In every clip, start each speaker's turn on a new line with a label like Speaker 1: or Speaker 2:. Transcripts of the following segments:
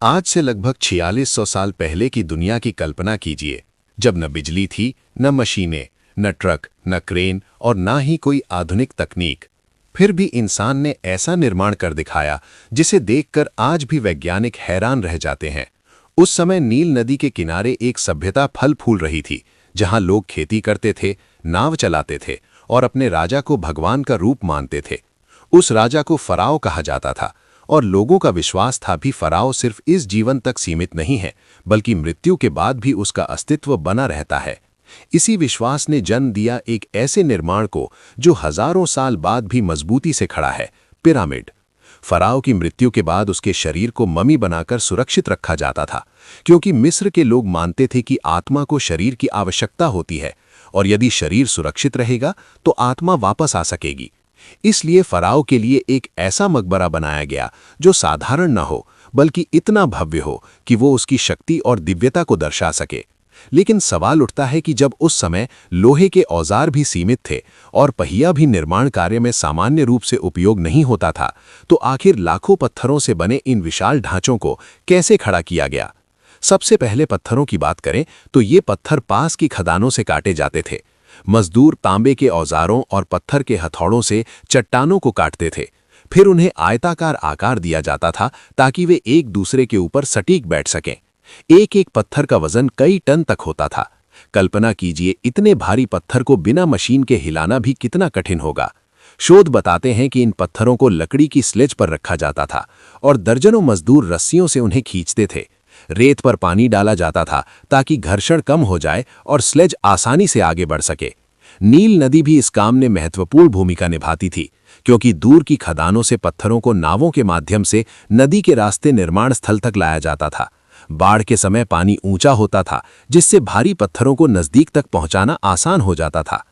Speaker 1: आज से लगभग 4600 साल पहले की दुनिया की कल्पना कीजिए, जब न बिजली थी, न मशीनें, न ट्रक, न क्रेन और न ही कोई आधुनिक तकनीक। फिर भी इंसान ने ऐसा निर्माण कर दिखाया जिसे देखकर आज भी वैज्ञानिक हैरान रह जाते हैं। उस समय नील नदी के किनारे एक सभ्यता फल फूल रही थी, जहां लोग खेती करते थे, नाव चलाते थे और अपने राजा को भगवान का रूप मानते थे। उस राजा को फराओ कहा जाता था और लोगों का विश्वास था भी फराओ सिर्फ इस जीवन तक सीमित नहीं है, बल्कि मृत्यु के बाद भी उसका अस्तित्व बना रहता है। इसी विश्वास ने जन्म दिया एक ऐसे निर्माण को जो हजारों साल बाद भी मजबूती से खड़ा है, पिरामिड। फराओ की मृत्यु के बाद उसके शरीर को ममी बनाकर सुरक्षित रखा जाता था, क्योंकि मिस्र के लोग मानते थे कि आत्मा को शरीर की आवश्यकता होती है और यदि शरीर सुरक्षित रहेगा तो आत्मा वापस आ सकेगी। इसलिए फराओ के लिए एक ऐसा मकबरा बनाया गया जो साधारण न हो, बल्कि इतना भव्य हो कि वो उसकी शक्ति और दिव्यता को दर्शा सके। लेकिन सवाल उठता है कि जब उस समय लोहे के औजार भी सीमित थे और पहिया भी निर्माण कार्य में सामान्य रूप से उपयोग नहीं होता था, तो आखिर लाखों पत्थरों से बने इन विशाल ढांचों को कैसे खड़ा किया गया? सबसे पहले पत्थरों की बात करें तो ये पत्थर पास की खदानों से काटे जाते थे। मजदूर तांबे के औजारों और पत्थर के हथौड़ों से चट्टानों को काटते थे। फिर उन्हें आयताकार आकार दिया जाता था ताकि वे एक दूसरे के ऊपर सटीक बैठ सकें। एक एक पत्थर का वजन कई टन तक होता था। कल्पना कीजिए, इतने भारी पत्थर को बिना मशीन के हिलाना भी कितना कठिन होगा। शोध बताते हैं कि इन पत्थरों को लकड़ी की स्लेज पर रखा जाता था और दर्जनों मजदूर रस्सियों से उन्हें खींचते थे। रेत पर पानी डाला जाता था ताकि घर्षण कम हो जाए और स्लेज आसानी से आगे बढ़ सके। नील नदी भी इस काम में महत्वपूर्ण भूमिका निभाती थी, क्योंकि दूर की खदानों से पत्थरों को नावों के माध्यम से नदी के रास्ते निर्माण स्थल तक लाया जाता था। बाढ़ के समय पानी ऊंचा होता था, जिससे भारी पत्थरों को नजदीक तक पहुंचाना आसान हो जाता था।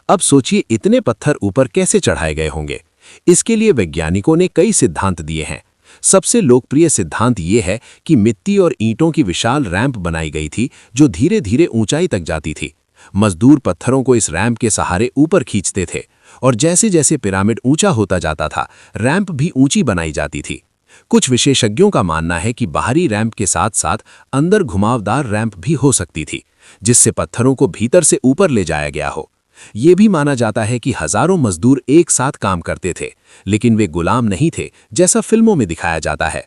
Speaker 1: अब सोचिए, इतने पत्थर ऊपर कैसे चढ़ाए गए होंगे? इसके लिए वैज्ञानिकों ने कई सिद्धांत दिए हैं। सबसे लोकप्रिय सिद्धांत यह है कि मिट्टी और ईंटों की विशाल रैंप बनाई गई थी, जो धीरे धीरे ऊंचाई तक जाती थी। मजदूर पत्थरों को इस रैंप के सहारे ऊपर खींचते थे और जैसे जैसे पिरामिड ऊंचा होता जाता था, रैंप भी ऊंची बनाई जाती थी। कुछ विशेषज्ञों का मानना है कि बाहरी रैंप के साथ साथ अंदर घुमावदार रैंप भी हो सकती थी, जिससे पत्थरों को भीतर से ऊपर ले जाया गया हो। ये भी माना जाता है कि हजारों मजदूर एक साथ काम करते थे, लेकिन वे गुलाम नहीं थे जैसा फिल्मों में दिखाया जाता है।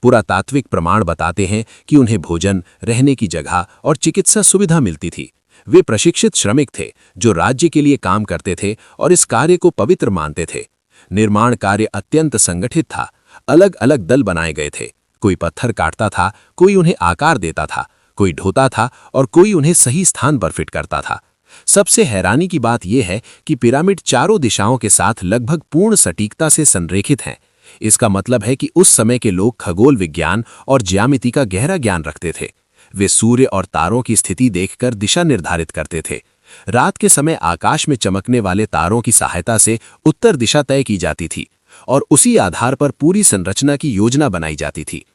Speaker 1: पुरातात्विक प्रमाण बताते हैं कि उन्हें भोजन, रहने की जगह और चिकित्सा सुविधा मिलती थी। वे प्रशिक्षित श्रमिक थे जो राज्य के लिए काम करते थे और इस कार्य को पवित्र मानते थे। निर्माण कार्य अत्यंत संगठित था। अलग अलग दल बनाए गए थे। कोई पत्थर काटता था, कोई उन्हें आकार देता था, कोई ढोता था और कोई उन्हें सही स्थान पर फिट करता था। सबसे हैरानी की बात यह है कि पिरामिड चारों दिशाओं के साथ लगभग पूर्ण सटीकता से संरेखित हैं। इसका मतलब है कि उस समय के लोग खगोल विज्ञान और ज्यामिति का गहरा ज्ञान रखते थे। वे सूर्य और तारों की स्थिति देखकर दिशा निर्धारित करते थे। रात के समय आकाश में चमकने वाले तारों की सहायता से उत्तर दिशा तय की जाती थी और उसी आधार पर पूरी संरचना की योजना बनाई जाती थी।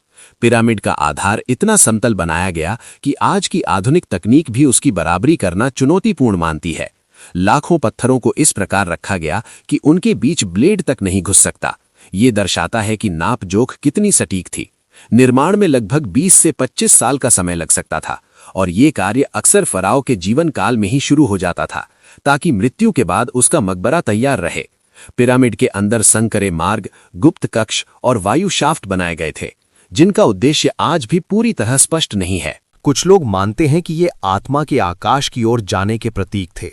Speaker 1: पिरामिड का आधार इतना समतल बनाया गया कि आज की आधुनिक तकनीक भी उसकी बराबरी करना चुनौतीपूर्ण मानती है। लाखों पत्थरों को इस प्रकार रखा गया कि उनके बीच ब्लेड तक नहीं घुस सकता। ये दर्शाता है कि नाप जोख कितनी सटीक थी। निर्माण में लगभग 20 से 25 साल का समय लग सकता था और ये कार्य अक्सर फराओ के जीवन काल में ही शुरू हो जाता था, ताकि मृत्यु के बाद उसका मकबरा तैयार रहे। पिरामिड के अंदर संकरे मार्ग, गुप्त कक्ष और वायु शाफ्ट बनाए गए थे, जिनका उद्देश्य आज भी पूरी तरह स्पष्ट नहीं है।
Speaker 2: कुछ लोग मानते हैं कि ये आत्मा के आकाश की ओर जाने के प्रतीक थे।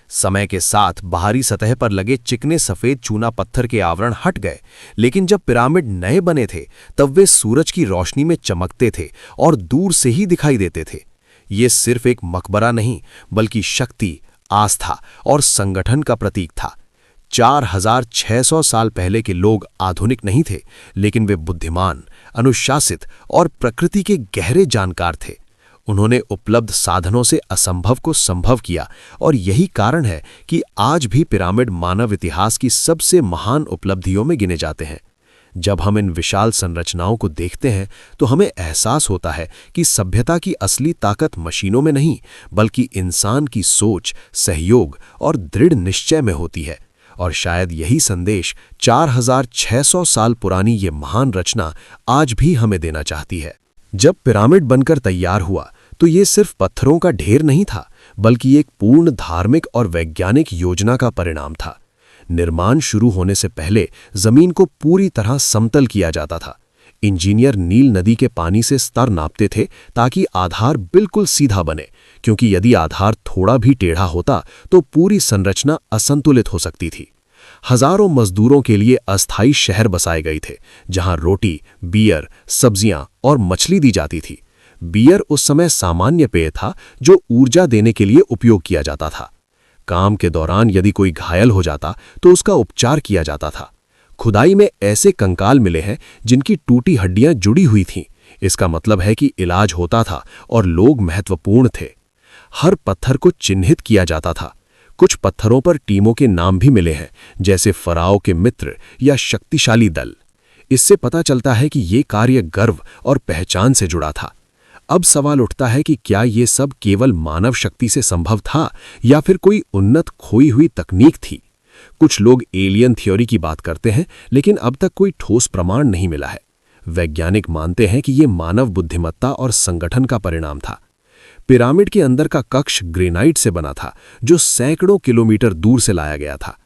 Speaker 2: समय के साथ बाहरी सतह पर लगे चिकने सफेद चूना पत्थर के आवरण हट गए, लेकिन जब पिरामिड नए बने थे तब वे सूरज की रोशनी में चमकते थे और दूर से ही दिखाई देते थे। ये सिर्फ एक मकबरा नहीं, बल्कि शक्ति, आस्था और संगठन का प्रतीक था। 4600 साल पहले के लोग आधुनिक नहीं थे, लेकिन वे बुद्धिमान, अनुशासित और प्रकृति के गहरे जानकार थे। उन्होंने उपलब्ध साधनों से असंभव को संभव किया और यही कारण है कि आज भी पिरामिड मानव इतिहास की सबसे महान उपलब्धियों में गिने जाते हैं। जब हम इन विशाल संरचनाओं को देखते हैं तो हमें एहसास होता है कि सभ्यता की असली ताकत मशीनों में नहीं, बल्कि इंसान की सोच, सहयोग और दृढ़ निश्चय में होती है। और शायद यही संदेश 4600 साल पुरानी ये महान रचना आज भी हमें देना चाहती है। जब पिरामिड बनकर तैयार हुआ तो ये सिर्फ पत्थरों का ढेर नहीं था, बल्कि एक पूर्ण धार्मिक और वैज्ञानिक योजना का परिणाम था। निर्माण शुरू होने से पहले जमीन को पूरी तरह समतल किया जाता था। इंजीनियर नील नदी के पानी से स्तर नापते थे ताकि आधार बिल्कुल सीधा बने, क्योंकि यदि आधार थोड़ा भी टेढ़ा होता तो पूरी संरचना असंतुलित हो सकती थी। हजारों मजदूरों के लिए अस्थायी शहर बसाए गए थे, जहां रोटी, बियर, सब्जियां और मछली दी जाती थी। बियर उस समय सामान्य पेय था जो ऊर्जा देने के लिए उपयोग किया जाता था। काम के दौरान यदि कोई घायल हो जाता तो उसका उपचार किया जाता था। खुदाई में ऐसे कंकाल मिले हैं जिनकी टूटी हड्डियां जुड़ी हुई थीं। इसका मतलब है कि इलाज होता था और लोग महत्वपूर्ण थे। हर पत्थर को चिन्हित किया जाता था। कुछ पत्थरों पर टीमों के नाम भी मिले हैं, जैसे फराओ के मित्र या शक्तिशाली दल। इससे पता चलता है कि ये कार्य गर्व और पहचान से जुड़ा था। अब सवाल उठता है कि क्या ये सब केवल मानव शक्ति से संभव था या फिर कोई उन्नत खोई हुई तकनीक थी। कुछ लोग एलियन थ्योरी की बात करते हैं, लेकिन अब तक कोई ठोस प्रमाण नहीं मिला है। वैज्ञानिक मानते हैं कि ये मानव बुद्धिमत्ता और संगठन का परिणाम था। पिरामिड के अंदर का कक्ष ग्रेनाइट से बना था, जो सैकड़ों किलोमीटर दूर से लाया गया था।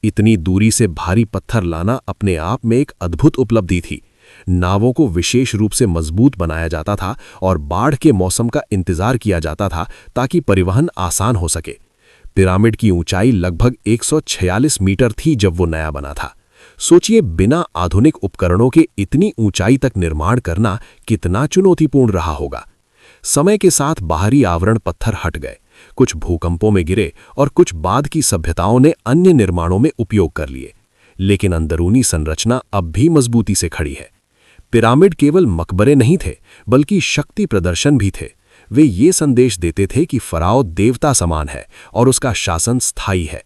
Speaker 2: इतनी दूरी से भारी पत्थर लाना अपने आप में एक अद्भुत उपलब्धि थी। नावों को विशेष रूप से मजबूत बनाया जाता था और बाढ़ के मौसम का इंतजार किया जाता था ताकि परिवहन आसान हो सके। पिरामिड की ऊंचाई लगभग 146 मीटर थी जब वो नया बना था। सोचिए, बिना आधुनिक उपकरणों के इतनी ऊंचाई तक निर्माण करना कितना चुनौतीपूर्ण रहा होगा। समय के साथ बाहरी आवरण पत्थर हट गए, कुछ भूकंपों में गिरे और कुछ बाद की सभ्यताओं ने अन्य निर्माणों में उपयोग कर लिए, लेकिन अंदरूनी संरचना अब भी मजबूती से खड़ी है। पिरामिड केवल मकबरे नहीं थे, बल्कि शक्ति प्रदर्शन भी थे। वे ये संदेश देते थे कि फराओ देवता समान है और उसका शासन स्थायी है।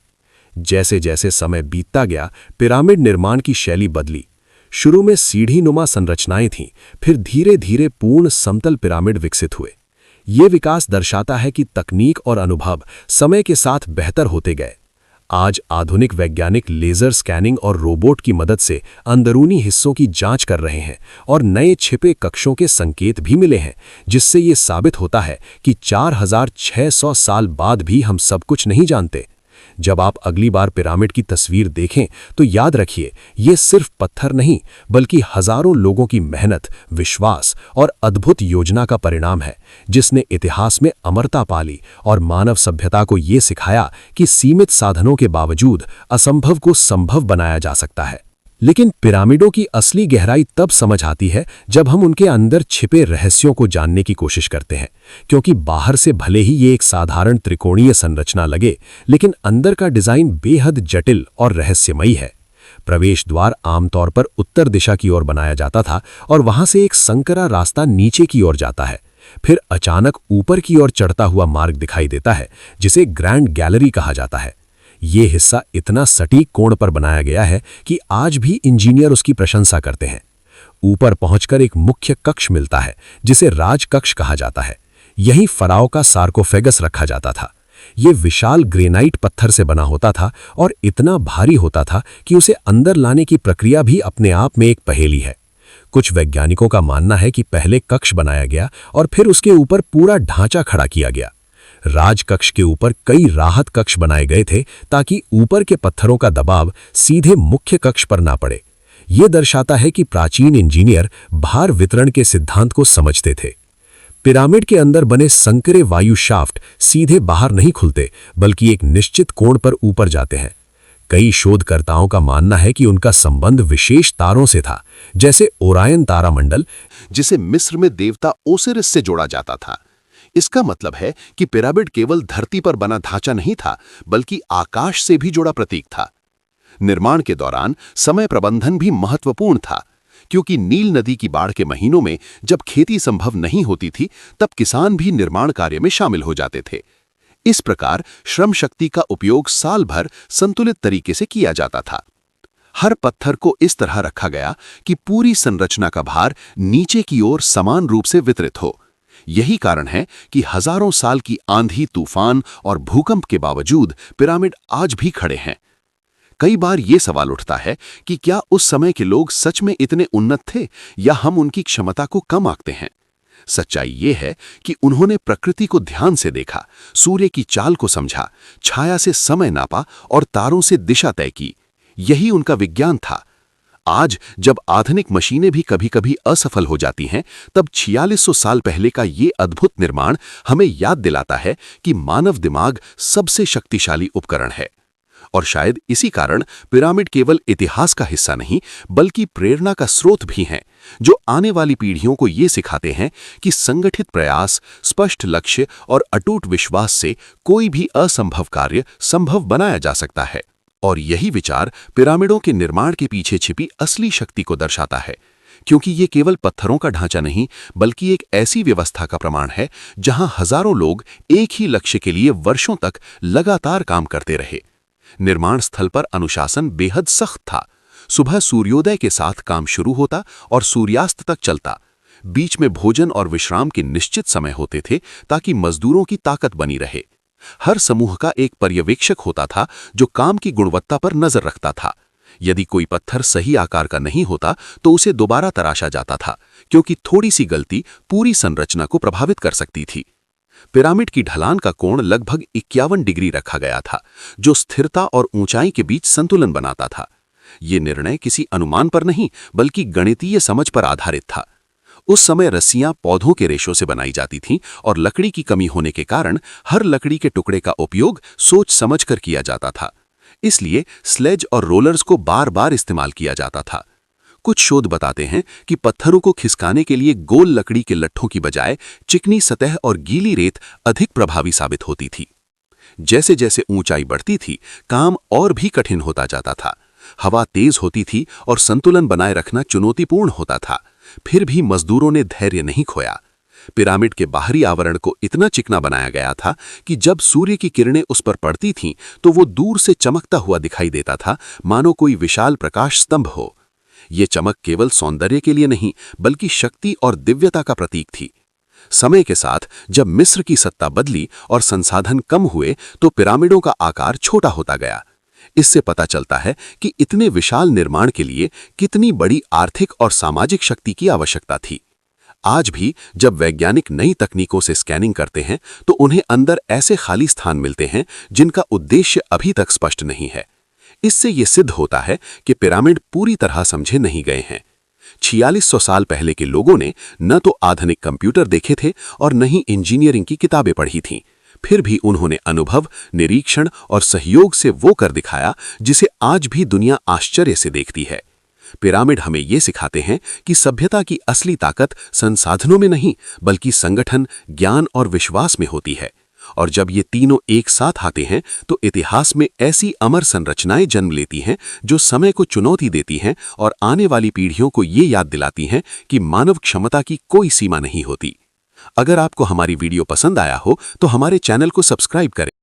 Speaker 2: जैसे जैसे समय बीतता गया, पिरामिड निर्माण की शैली बदली। शुरू में सीढ़ीनुमा संरचनाएं थीं, फिर धीरे धीरे पूर्ण समतल पिरामिड विकसित हुए। ये विकास दर्शाता है कि तकनीक और अनुभव समय के साथ बेहतर होते गए। आज आधुनिक वैज्ञानिक लेजर स्कैनिंग और रोबोट की मदद से अंदरूनी हिस्सों की जांच कर रहे हैं और नए छिपे कक्षों के संकेत भी मिले हैं, जिससे ये साबित होता है कि 4600 साल बाद भी हम सब कुछ नहीं जानते। जब आप अगली बार पिरामिड की तस्वीर देखें तो याद रखिए, ये सिर्फ पत्थर नहीं, बल्कि हजारों लोगों की मेहनत, विश्वास और अद्भुत योजना का परिणाम है, जिसने इतिहास में अमरता पाली और मानव सभ्यता को ये सिखाया कि सीमित साधनों के बावजूद असंभव को संभव बनाया जा सकता है। लेकिन पिरामिडों की असली गहराई तब समझ आती है जब हम उनके अंदर छिपे रहस्यों को जानने की कोशिश करते हैं, क्योंकि बाहर से भले ही ये एक साधारण त्रिकोणीय संरचना लगे, लेकिन अंदर का डिजाइन बेहद जटिल और रहस्यमयी है। प्रवेश द्वार आमतौर पर उत्तर दिशा की ओर बनाया जाता था और वहां से एक संकरा रास्ता नीचे की ओर जाता है। फिर अचानक ऊपर की ओर चढ़ता हुआ मार्ग दिखाई देता है, जिसे ग्रैंड गैलरी कहा जाता है। ये हिस्सा इतना सटीक कोण पर बनाया गया है कि आज भी इंजीनियर उसकी प्रशंसा करते हैं। ऊपर पहुंचकर एक मुख्य कक्ष मिलता है, जिसे राज कक्ष कहा जाता है। यहीं फराओ का सार्कोफेगस रखा जाता था। ये विशाल ग्रेनाइट पत्थर से बना होता था और इतना भारी होता था कि उसे अंदर लाने की प्रक्रिया भी अपने आप में एक पहेली है। कुछ वैज्ञानिकों का मानना है कि पहले कक्ष बनाया गया और फिर उसके ऊपर पूरा ढांचा खड़ा किया गया। राज कक्ष के ऊपर कई राहत कक्ष बनाए गए थे ताकि ऊपर के पत्थरों का दबाव सीधे मुख्य कक्ष पर ना पड़े। यह दर्शाता है कि प्राचीन इंजीनियर भार वितरण के सिद्धांत को समझते थे। पिरामिड के अंदर बने संकरे वायु शाफ्ट सीधे बाहर नहीं खुलते, बल्कि एक निश्चित कोण पर ऊपर जाते हैं। कई शोधकर्ताओं का मानना है कि उनका संबंध विशेष तारों से था, जैसे ओरायन तारामंडल,
Speaker 1: जिसे मिस्र में देवता ओसिरिस से जोड़ा जाता था। इसका मतलब है कि पिरामिड केवल धरती पर बना ढांचा नहीं था, बल्कि आकाश से भी जुड़ा प्रतीक था। निर्माण के दौरान समय प्रबंधन भी महत्वपूर्ण था, क्योंकि नील नदी की बाढ़ के महीनों में जब खेती संभव नहीं होती थी, तब किसान भी निर्माण कार्य में शामिल हो जाते थे। इस प्रकार श्रम शक्ति का उपयोग साल भर संतुलित तरीके से किया जाता था। हर पत्थर को इस तरह रखा गया कि पूरी संरचना का भार नीचे की ओर समान रूप से वितरित हो। यही कारण है कि हजारों साल की आंधी, तूफान और भूकंप के बावजूद पिरामिड आज भी खड़े हैं। कई बार यह सवाल उठता है कि क्या उस समय के लोग सच में इतने उन्नत थे या हम उनकी क्षमता को कम आंकते हैं।
Speaker 3: सच्चाई ये है कि उन्होंने प्रकृति को ध्यान से देखा, सूर्य की चाल को समझा, छाया से समय नापा और तारों से दिशा तय की। यही उनका विज्ञान था। आज जब आधुनिक मशीनें भी कभी-कभी असफल हो जाती हैं, तब 4600 साल पहले का ये अद्भुत निर्माण हमें याद दिलाता है कि मानव दिमाग सबसे शक्तिशाली उपकरण है। और शायद इसी कारण पिरामिड केवल इतिहास का हिस्सा नहीं, बल्कि प्रेरणा का स्रोत भी हैं, जो आने वाली पीढ़ियों को ये सिखाते हैं कि संगठित प्रयास, स्पष्ट लक्ष्य और अटूट विश्वास से कोई भी असंभव कार्य संभव बनाया जा सकता है। और यही विचार पिरामिडों के निर्माण के पीछे छिपी असली शक्ति को दर्शाता है, क्योंकि ये केवल पत्थरों का ढांचा नहीं, बल्कि एक ऐसी व्यवस्था का प्रमाण है जहां हजारों लोग एक ही लक्ष्य के लिए वर्षों तक लगातार काम करते रहे। निर्माण स्थल पर अनुशासन बेहद सख्त था। सुबह सूर्योदय के साथ काम शुरू होता और सूर्यास्त तक चलता। बीच में भोजन और विश्राम के निश्चित समय होते थे ताकि मजदूरों की ताकत बनी रहे। हर समूह का एक पर्यवेक्षक होता था जो काम की गुणवत्ता पर नजर रखता था। यदि कोई पत्थर सही आकार का नहीं होता तो उसे दोबारा तराशा जाता था, क्योंकि थोड़ी सी गलती पूरी संरचना को प्रभावित कर सकती थी। पिरामिड की ढलान का कोण लगभग 51 डिग्री रखा गया था, जो स्थिरता और ऊंचाई के बीच संतुलन बनाता था। ये निर्णय किसी अनुमान पर नहीं, बल्कि गणितीय समझ पर आधारित था। उस समय रस्सियां पौधों के रेशों से बनाई जाती थीं और लकड़ी की कमी होने के कारण हर लकड़ी के टुकड़े का उपयोग सोच समझकर किया जाता था। इसलिए स्लेज और रोलर्स को बार बार इस्तेमाल किया जाता था। कुछ शोध बताते हैं कि पत्थरों को खिसकाने के लिए गोल लकड़ी के लट्ठों की बजाय चिकनी सतह और गीली रेत अधिक प्रभावी साबित होती थी। जैसे जैसे ऊंचाई बढ़ती थी, काम और भी कठिन होता जाता था। हवा तेज होती थी और संतुलन बनाए रखना चुनौतीपूर्ण होता था। फिर भी मजदूरों ने धैर्य नहीं खोया। पिरामिड के बाहरी आवरण को इतना चिकना बनाया गया था कि जब सूर्य की किरणें उस पर पड़ती थीं, तो वो दूर से चमकता हुआ दिखाई देता था, मानो कोई विशाल प्रकाश स्तंभ हो। ये चमक केवल सौंदर्य के लिए नहीं, बल्कि शक्ति और दिव्यता का प्रतीक थी। समय के साथ जब मिस्र की सत्ता बदली और संसाधन कम हुए, तो पिरामिडों का आकार छोटा होता गया। इससे पता चलता है कि इतने विशाल निर्माण के लिए कितनी बड़ी आर्थिक और सामाजिक शक्ति की आवश्यकता थी। आज भी जब वैज्ञानिक नई तकनीकों से स्कैनिंग करते हैं, तो उन्हें अंदर ऐसे खाली स्थान मिलते हैं जिनका उद्देश्य अभी तक स्पष्ट नहीं है। इससे यह सिद्ध होता है कि पिरामिड पूरी तरह समझे नहीं गए हैं। 4600 साल पहले के लोगों ने न तो आधुनिक कंप्यूटर देखे थे और न ही इंजीनियरिंग की किताबें पढ़ी थीं। फिर भी उन्होंने अनुभव, निरीक्षण और सहयोग से वो कर दिखाया जिसे आज भी दुनिया आश्चर्य से देखती है। पिरामिड हमें ये सिखाते हैं कि सभ्यता की असली ताकत संसाधनों में नहीं, बल्कि संगठन, ज्ञान और विश्वास में होती है। और जब ये तीनों एक साथ आते हैं, तो इतिहास में ऐसी अमर संरचनाएं जन्म लेती हैं जो समय को चुनौती देती हैं और आने वाली पीढ़ियों को ये याद दिलाती हैं कि मानव क्षमता की कोई सीमा नहीं होती। अगर आपको हमारी वीडियो पसंद आया हो तो हमारे चैनल को सब्सक्राइब करें।